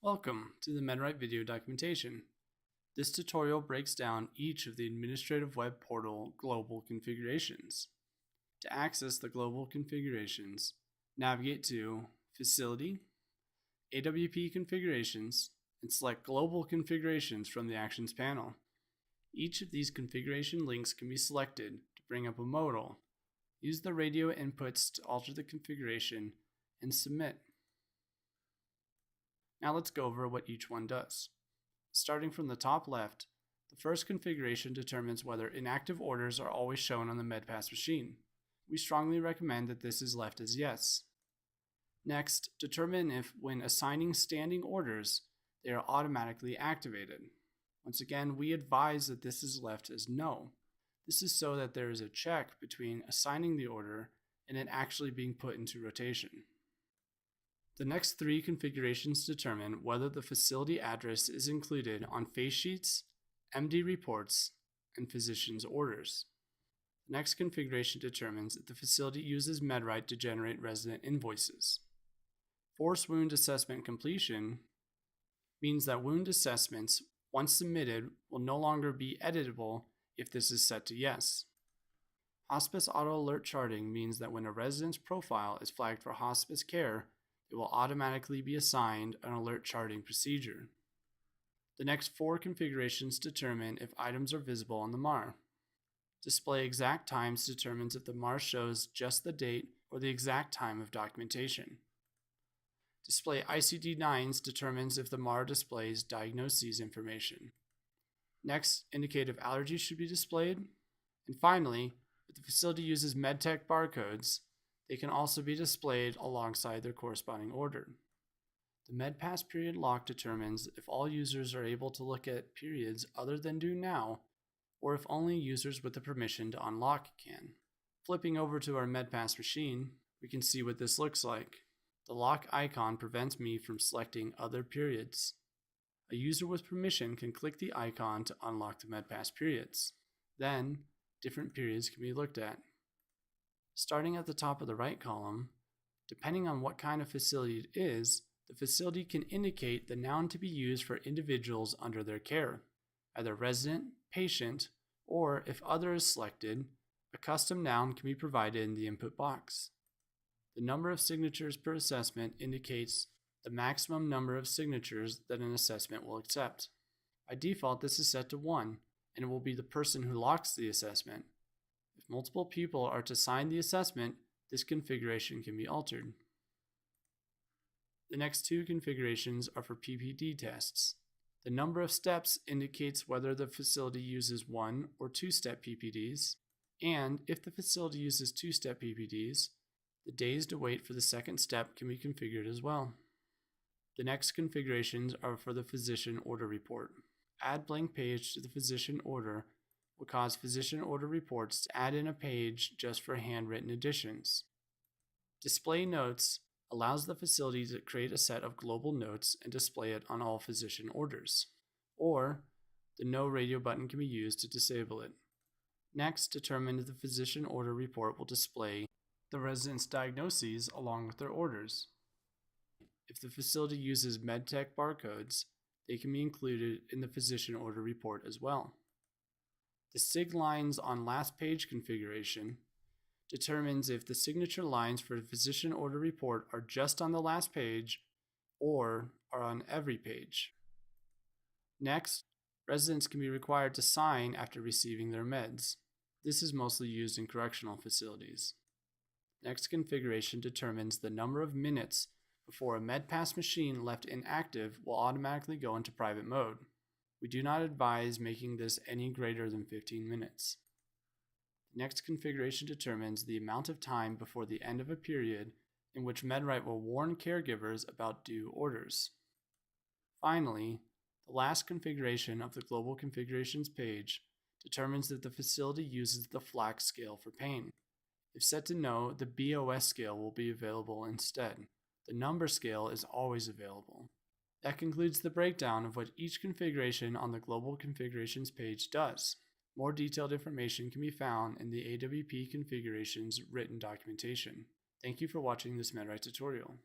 Welcome to the MedRite video documentation. This tutorial breaks down each of the administrative web portal global configurations. To access the global configurations, navigate to Facility, AWP Configurations, and select Global Configurations from the Actions panel. Each of these configuration links can be selected to bring up a modal. Use the radio inputs to alter the configuration and submit. Now let's go over what each one does. Starting from the top left, the first configuration determines whether inactive orders are always shown on the MedPass machine. We strongly recommend that this is left as yes. Next, determine if, when assigning standing orders, they are automatically activated. Once again, we advise that this is left as no. This is so that there is a check between assigning the order and it actually being put into rotation. The next three configurations determine whether the facility address is included on face sheets, MD reports, and physician's orders. The next configuration determines if the facility uses MedRite to generate resident invoices. Forced wound assessment completion means that wound assessments, once submitted, will no longer be editable if this is set to yes. Hospice auto alert charting means that when a resident's profile is flagged for hospice care, it will automatically be assigned an alert charting procedure. The next four configurations determine if items are visible on the MAR. Display exact times determines if the MAR shows just the date or the exact time of documentation. Display ICD-9s determines if the MAR displays diagnoses information. Next, indicate if allergies should be displayed. And finally, if the facility uses MedTech barcodes, they can also be displayed alongside their corresponding order. The MedPass period lock determines if all users are able to look at periods other than do now, or if only users with the permission to unlock can. Flipping over to our MedPass machine, we can see what this looks like. The lock icon prevents me from selecting other periods. A user with permission can click the icon to unlock the MedPass periods. Then, different periods can be looked at. Starting at the top of the right column, depending on what kind of facility it is, the facility can indicate the noun to be used for individuals under their care, either resident, patient, or if other is selected, a custom noun can be provided in the input box. The number of signatures per assessment indicates the maximum number of signatures that an assessment will accept. By default, this is set to 1, and it will be the person who locks the assessment. If multiple people are to sign the assessment, this configuration can be altered. The next two configurations are for PPD tests. The number of steps indicates whether the facility uses 1 or 2-step PPDs, and if the facility uses 2-step PPDs, the days to wait for the second step can be configured as well. The next configurations are for the physician order report. Add blank page to the physician order will cause physician order reports to add in a page just for handwritten additions. Display notes allows the facility to create a set of global notes and display it on all physician orders, or the no radio button can be used to disable it. Next, determine if the physician order report will display the resident's diagnoses along with their orders. If the facility uses MedTech barcodes, they can be included in the physician order report as well. The sig lines on last page configuration determines if the signature lines for the physician order report are just on the last page or are on every page. Next, residents can be required to sign after receiving their meds. This is mostly used in correctional facilities. Next configuration determines the number of minutes before a MedPass machine left inactive will automatically go into private mode. We do not advise making this any greater than 15 minutes. The next configuration determines the amount of time before the end of a period in which MedRite will warn caregivers about due orders. Finally, the last configuration of the Global Configurations page determines that the facility uses the FLAC scale for pain. If set to no, the BOS scale will be available instead. The number scale is always available. That concludes the breakdown of what each configuration on the Global Configurations page does. More detailed information can be found in the AWP Configurations written documentation. Thank you for watching this MedRite tutorial.